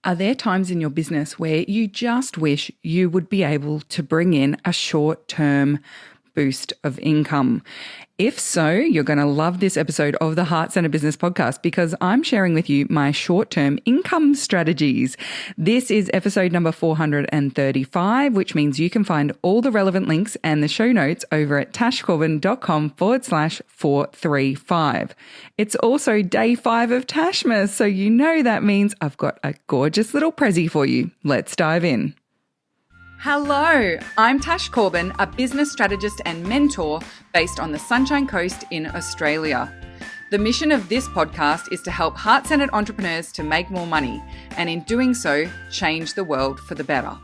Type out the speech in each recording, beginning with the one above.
Are there times in your business where you just wish you would be able to bring in a short-term boost of income? If so, you're going to love this episode of the Heart Centered Business Podcast because I'm sharing with you my short-term income strategies. This is episode number 435, which means you can find all the relevant links and the show notes over at tashcorbin.com/435. It's also day 5 of Tashmas, so you know that means I've got a gorgeous little prezi for you. Let's dive in. Hello, I'm Tash Corbin, a business strategist and mentor based on the Sunshine Coast in Australia. The mission of this podcast is to help heart-centered entrepreneurs to make more money and in doing so, change the world for the better.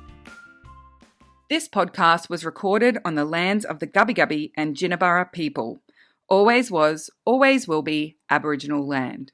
This podcast was recorded on the lands of the Gubbi Gubbi and Jinnaburra people. Always was, always will be Aboriginal land.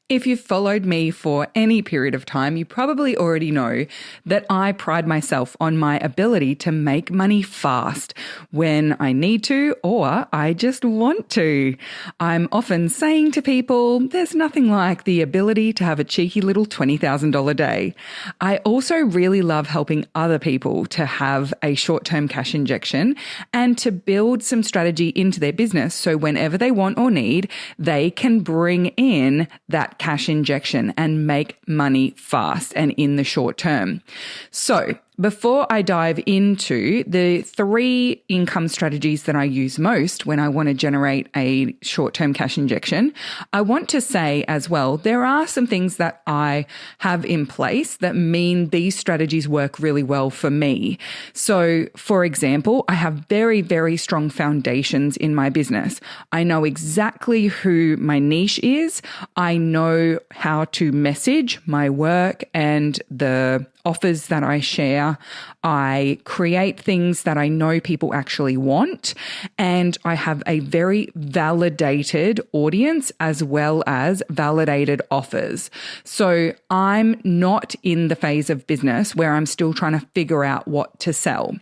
If you've followed me for any period of time, you probably already know that I pride myself on my ability to make money fast when I need to or I just want to. I'm often saying to people, there's nothing like the ability to have a cheeky little $20,000 day. I also really love helping other people to have a short-term cash injection and to build some strategy into their business so whenever they want or need, they can bring in that cash injection and make money fast and in the short term. So before I dive into the 3 income strategies that I use most when I want to generate a short-term cash injection, I want to say as well, there are some things that I have in place that mean these strategies work really well for me. So for example, I have very, very strong foundations in my business. I know exactly who my niche is. I know how to message my work and the offers that I share. I create things that I know people actually want, and I have a very validated audience as well as validated offers. So I'm not in the phase of business where I'm still trying to figure out what to sell.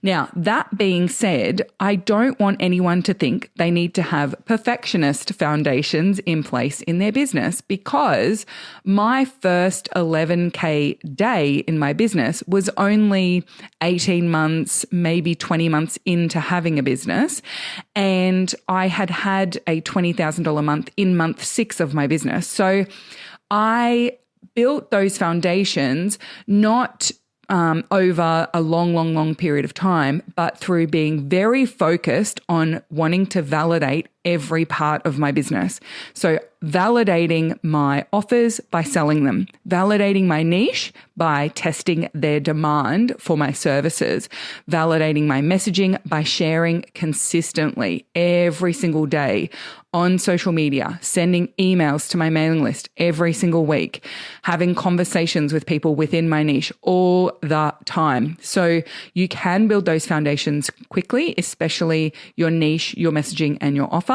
Now, that being said, I don't want anyone to think they need to have perfectionist foundations in place in their business because my first 11K day in my business was only 18 months, maybe 20 months into having a business. And I had had a $20,000 month in month 6 of my business. So I built those foundations not over a long period of time, but through being very focused on wanting to validate every part of my business. So validating my offers by selling them, validating my niche by testing their demand for my services, validating my messaging by sharing consistently every single day on social media, sending emails to my mailing list every single week, having conversations with people within my niche all the time. So you can build those foundations quickly, especially your niche, your messaging, and your offer.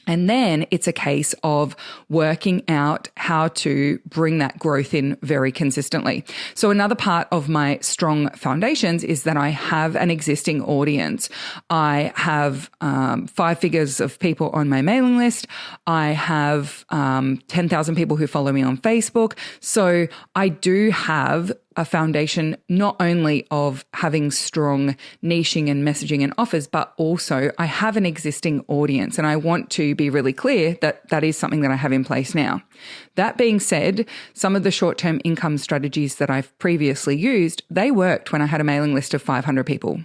And then it's a case of working out how to bring that growth in very consistently. So another part of my strong foundations is that I have an existing audience. I have 5 figures of people on my mailing list. I have 10,000 people who follow me on Facebook. So I do have a foundation not only of having strong niching and messaging and offers, but also I have an existing audience. And I want to be really clear that that is something that I have in place now. That being said, some of the short-term income strategies that I've previously used, they worked when I had a mailing list of 500 people.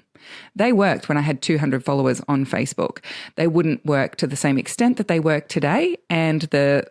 They worked when I had 200 followers on Facebook. They wouldn't work to the same extent that they work today, and the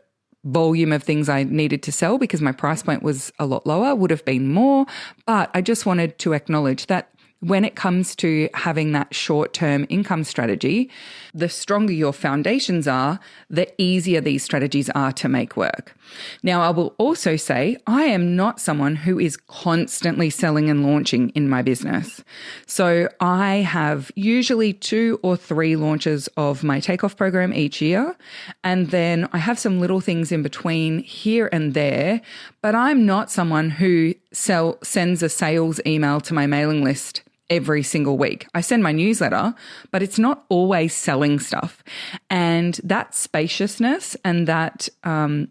volume of things I needed to sell because my price point was a lot lower would have been more. But I just wanted to acknowledge that when it comes to having that short-term income strategy, the stronger your foundations are, the easier these strategies are to make work. Now, I will also say I am not someone who is constantly selling and launching in my business. So I have usually 2 or 3 launches of my takeoff program each year. And then I have some little things in between here and there, but I'm not someone who sends a sales email to my mailing list every single week. I send my newsletter, but it's not always selling stuff. And that spaciousness and that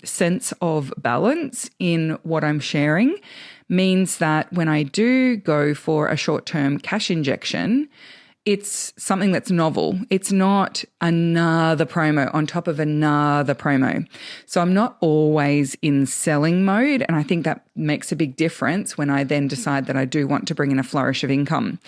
sense of balance in what I'm sharing means that when I do go for a short-term cash injection, it's something that's novel. It's not another promo on top of another promo. So I'm not always in selling mode. And I think that makes a big difference when I then decide that I do want to bring in a flourish of income.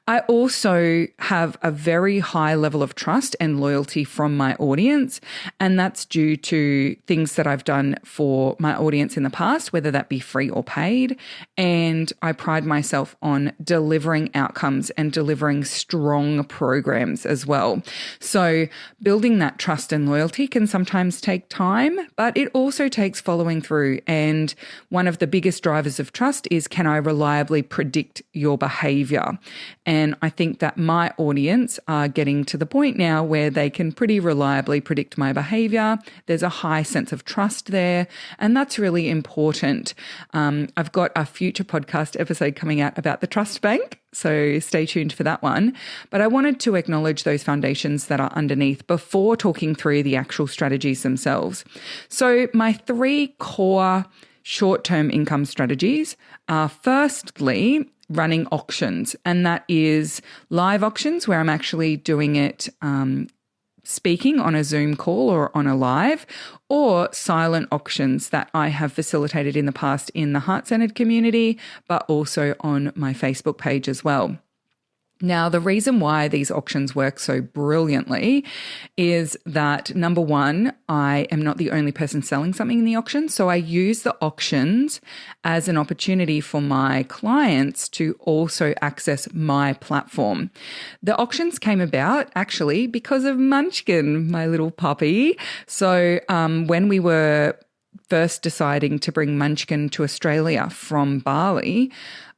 I also have a very high level of trust and loyalty from my audience. And that's due to things that I've done for my audience in the past, whether that be free or paid. And I pride myself on delivering outcomes and delivering strong programs as well. So building that trust and loyalty can sometimes take time, but it also takes following through. And one of the biggest drivers of trust is, can I reliably predict your behavior? And I think that my audience are getting to the point now where they can pretty reliably predict my behavior. There's a high sense of trust there, and that's really important. I've got a future podcast episode coming out about the trust bank, so stay tuned for that one. But I wanted to acknowledge those foundations that are underneath before talking through the actual strategies themselves. So my 3 core short-term income strategies are, firstly, running auctions, and that is live auctions where I'm actually doing it speaking on a Zoom call or on a live, or silent auctions that I have facilitated in the past in the heart-centered community, but also on my Facebook page as well. Now, the reason why these auctions work so brilliantly is that, number one, I am not the only person selling something in the auction. So I use the auctions as an opportunity for my clients to also access my platform. The auctions came about actually because of Munchkin, my little puppy. So when we were first deciding to bring Munchkin to Australia from Bali,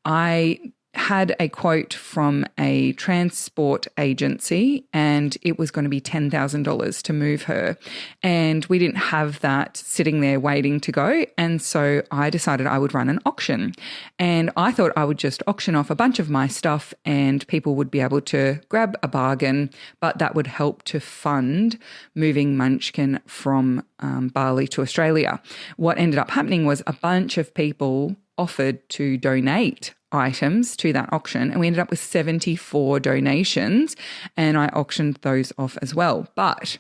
I had a quote from a transport agency, and it was going to be $10,000 to move her. And we didn't have that sitting there waiting to go. And so I decided I would run an auction. And I thought I would just auction off a bunch of my stuff and people would be able to grab a bargain, but that would help to fund moving Munchkin from Bali to Australia. What ended up happening was a bunch of people offered to donate items to that auction, and we ended up with 74 donations, and I auctioned those off as well. But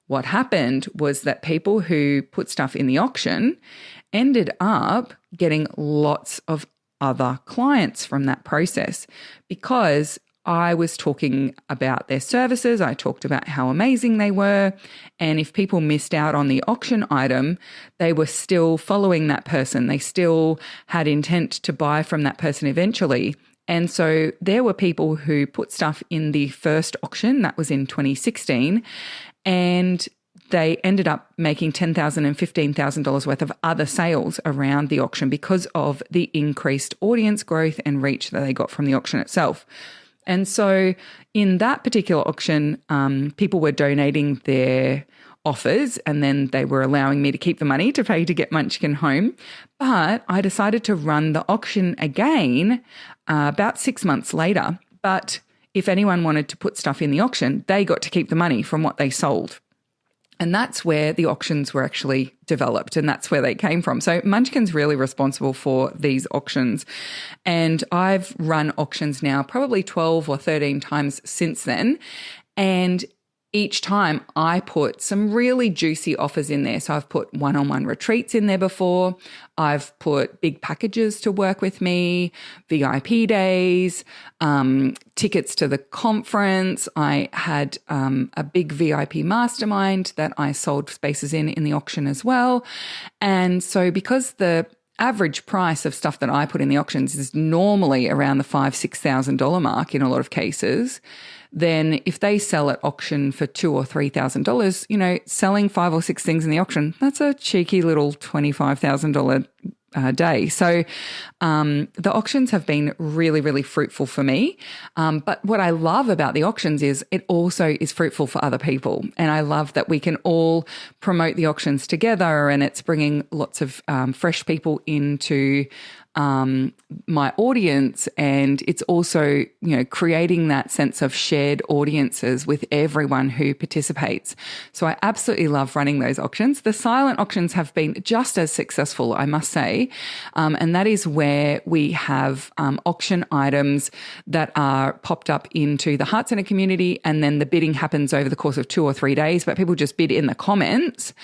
what happened was that people who put stuff in the auction ended up getting lots of other clients from that process, because I was talking about their services. I talked about how amazing they were. And if people missed out on the auction item, they were still following that person. They still had intent to buy from that person eventually. And so there were people who put stuff in the first auction, that was in 2016, and they ended up making $10,000 and $15,000 worth of other sales around the auction because of the increased audience growth and reach that they got from the auction itself. And so in that particular auction, people were donating their offers, and then they were allowing me to keep the money to pay to get Munchkin home. But I decided to run the auction again about 6 months later. But if anyone wanted to put stuff in the auction, they got to keep the money from what they sold. And that's where the auctions were actually developed, and that's where they came from. So Munchkin's really responsible for these auctions. And I've run auctions now probably 12 or 13 times since then. And each time I put some really juicy offers in there. So I've put one-on-one retreats in there before. I've put big packages to work with me, VIP days, tickets to the conference. I had a big VIP mastermind that I sold spaces in the auction as well. And so because the average price of stuff that I put in the auctions is normally around the $5,000-$6,000 mark in a lot of cases, then if they sell at auction for $2,000 or $3,000, selling 5 or 6 things in the auction, that's a cheeky little $25,000 day. So the auctions have been really, really fruitful for me. But what I love about the auctions is it also is fruitful for other people. And I love that we can all promote the auctions together, and it's bringing lots of fresh people into my audience, and it's also, creating that sense of shared audiences with everyone who participates. So I absolutely love running those auctions. The silent auctions have been just as successful, I must say. And that is where we have auction items that are popped up into the Heart Centre community, and then the bidding happens over the course of 2 or 3 days, but people just bid in the comments.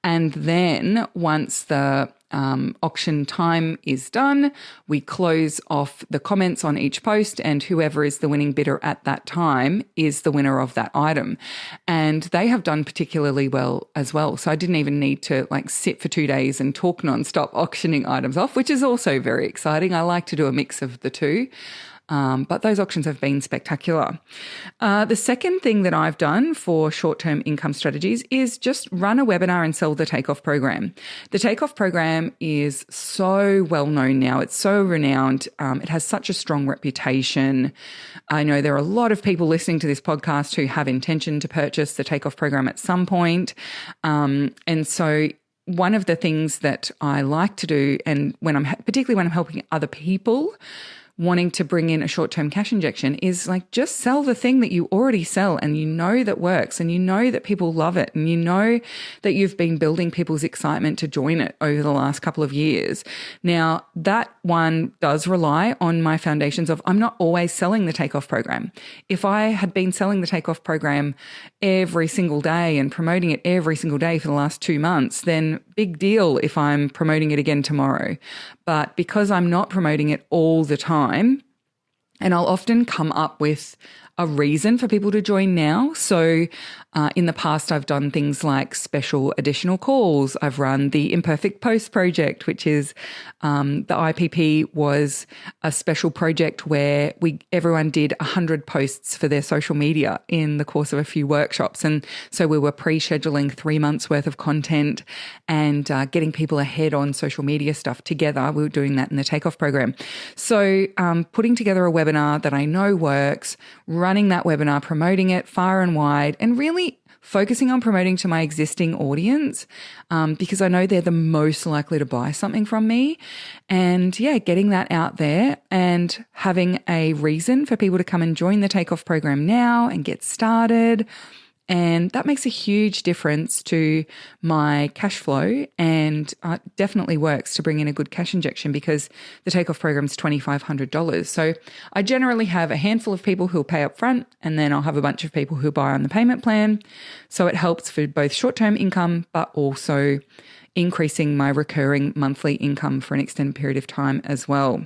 And then once the auction time is done, we close off the comments on each post, and whoever is the winning bidder at that time is the winner of that item. And they have done particularly well as well. So I didn't even need to sit for 2 days and talk nonstop auctioning items off, which is also very exciting. I like to do a mix of the two. But those auctions have been spectacular. The second thing that I've done for short-term income strategies is just run a webinar and sell the Takeoff program. The Takeoff program is so well known now. It's so renowned. It has such a strong reputation. I know there are a lot of people listening to this podcast who have intention to purchase the Takeoff program at some point. And so one of the things that I like to do, and particularly when I'm helping other people wanting to bring in a short-term cash injection, is just sell the thing that you already sell and that works, and that people love it, and that you've been building people's excitement to join it over the last couple of years. Now, that one does rely on my foundations of I'm not always selling the Takeoff program. If I had been selling the Takeoff program every single day and promoting it every single day for the last 2 months, then big deal if I'm promoting it again tomorrow. But because I'm not promoting it all the time, and I'll often come up with a reason for people to join now. So in the past, I've done things like special additional calls. I've run the Imperfect Post project, which is the IPP was a special project where everyone did 100 posts for their social media in the course of a few workshops. And so we were pre-scheduling 3 months worth of content and getting people ahead on social media stuff together. We were doing that in the Takeoff program. So putting together a webinar that I know works, running that webinar, promoting it far and wide, and really focusing on promoting to my existing audience because I know they're the most likely to buy something from me. And getting that out there and having a reason for people to come and join the Takeoff program now and get started. And that makes a huge difference to my cash flow, and definitely works to bring in a good cash injection because the Takeoff program is $2,500. So I generally have a handful of people who will pay up front, and then I'll have a bunch of people who buy on the payment plan. So it helps for both short-term income, but also increasing my recurring monthly income for an extended period of time as well.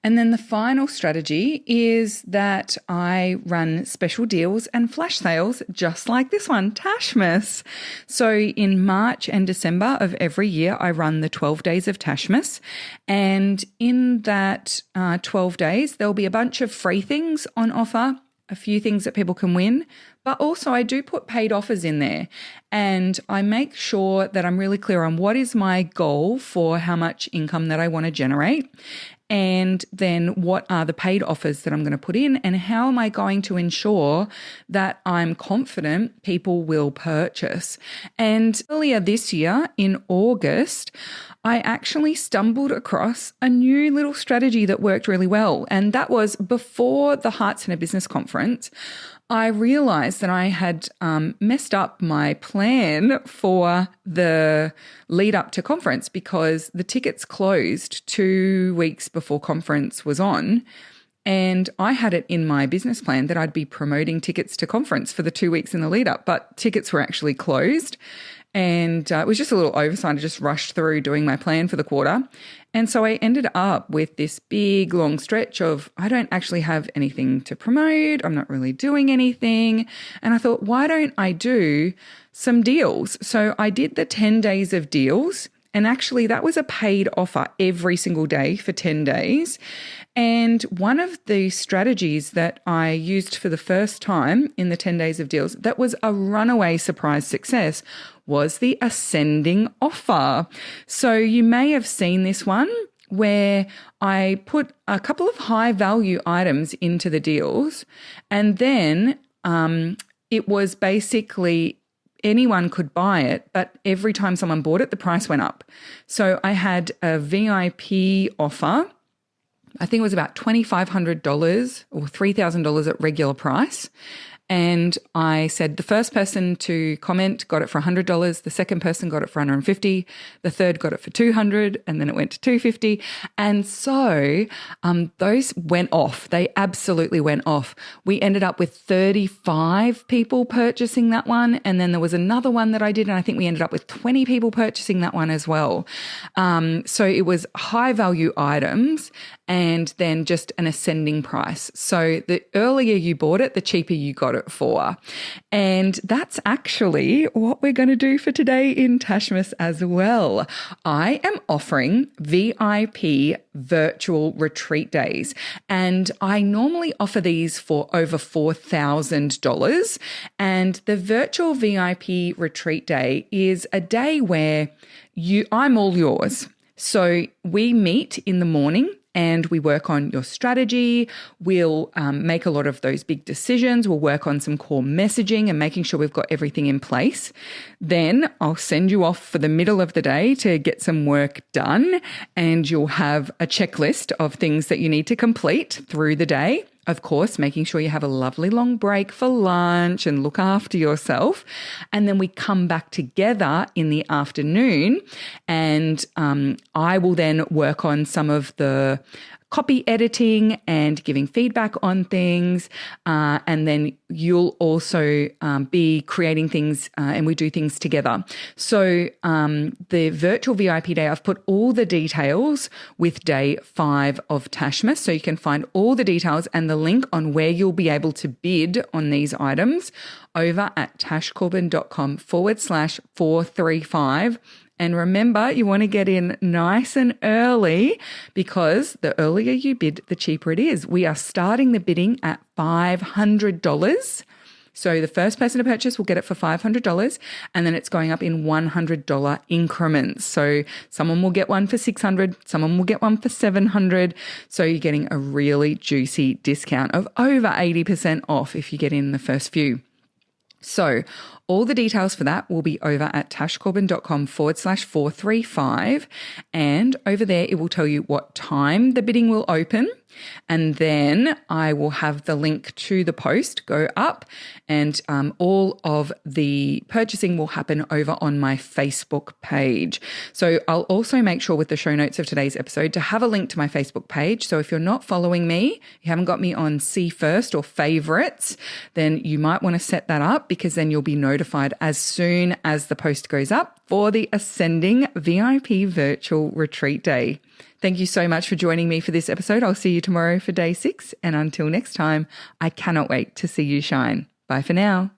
And then the final strategy is that I run special deals and flash sales just like this one, Tashmas. So in March and December of every year, I run the 12 days of Tashmas. And in that 12 days, there'll be a bunch of free things on offer, a few things that people can win, but also I do put paid offers in there, and I make sure that I'm really clear on what is my goal for how much income that I want to generate, and then what are the paid offers that I'm going to put in, and how am I going to ensure that I'm confident people will purchase. And earlier this year in August, I actually stumbled across a new little strategy that worked really well. And that was before the Heart Centre Business Conference. I realized that I had messed up my plan for the lead up to conference because the tickets closed 2 weeks before conference was on. And I had it in my business plan that I'd be promoting tickets to conference for the 2 weeks in the lead up, but tickets were actually closed. And it was just a little oversight. I just rushed through doing my plan for the quarter. And so I ended up with this big, long stretch of I don't actually have anything to promote. I'm not really doing anything. And I thought, why don't I do some deals? So I did the 10 days of deals. And actually, that was a paid offer every single day for 10 days. And one of the strategies that I used for the first time in the 10 days of deals that was a runaway surprise success was the ascending offer. So you may have seen this one where I put a couple of high value items into the deals, and then it was basically anyone could buy it, but every time someone bought it, the price went up. So I had a VIP offer. I think it was about $2,500 or $3,000 at regular price. And I said the first person to comment got it for $100. The second person got it for $150. The third got it for $200, and then it went to $250. And so those went off. They absolutely went off. We ended up with 35 people purchasing that one. And then there was another one that I did, and I think we ended up with 20 people purchasing that one as well. So it was high value items and then just an ascending price. So the earlier you bought it, the cheaper you got it for. And that's actually what we're going to do for today in Tashmas as well. I am offering VIP virtual retreat days, and I normally offer these for over $4,000. And the virtual VIP retreat day is a day where I'm all yours. So we meet in the morning and we work on your strategy. We'll make a lot of those big decisions. We'll work on some core messaging and making sure we've got everything in place. Then I'll send you off for the middle of the day to get some work done, and you'll have a checklist of things that you need to complete through the day. Of course, making sure you have a lovely long break for lunch and look after yourself. And then we come back together in the afternoon, and I will then work on some of the copy editing and giving feedback on things. And then you'll also be creating things and we do things together. So the virtual VIP day, I've put all the details with day 5 of Tashmas. So you can find all the details and the link on where you'll be able to bid on these items over at tashcorbin.com/435. And remember, you want to get in nice and early, because the earlier you bid, the cheaper it is. We are starting the bidding at $500. So the first person to purchase will get it for $500, and then it's going up in $100 increments. So someone will get one for $600, someone will get one for $700. So you're getting a really juicy discount of over 80% off if you get in the first few. So all the details for that will be over at tashcorbin.com/435. And over there, it will tell you what time the bidding will open. And then I will have the link to the post go up, and all of the purchasing will happen over on my Facebook page. So I'll also make sure with the show notes of today's episode to have a link to my Facebook page. So if you're not following me, you haven't got me on See First or favorites, then you might want to set that up, because then you'll be notified as soon as the post goes up for the Ascending VIP Virtual Retreat Day. Thank you so much for joining me for this episode. I'll see you tomorrow for day 6. And until next time, I cannot wait to see you shine. Bye for now.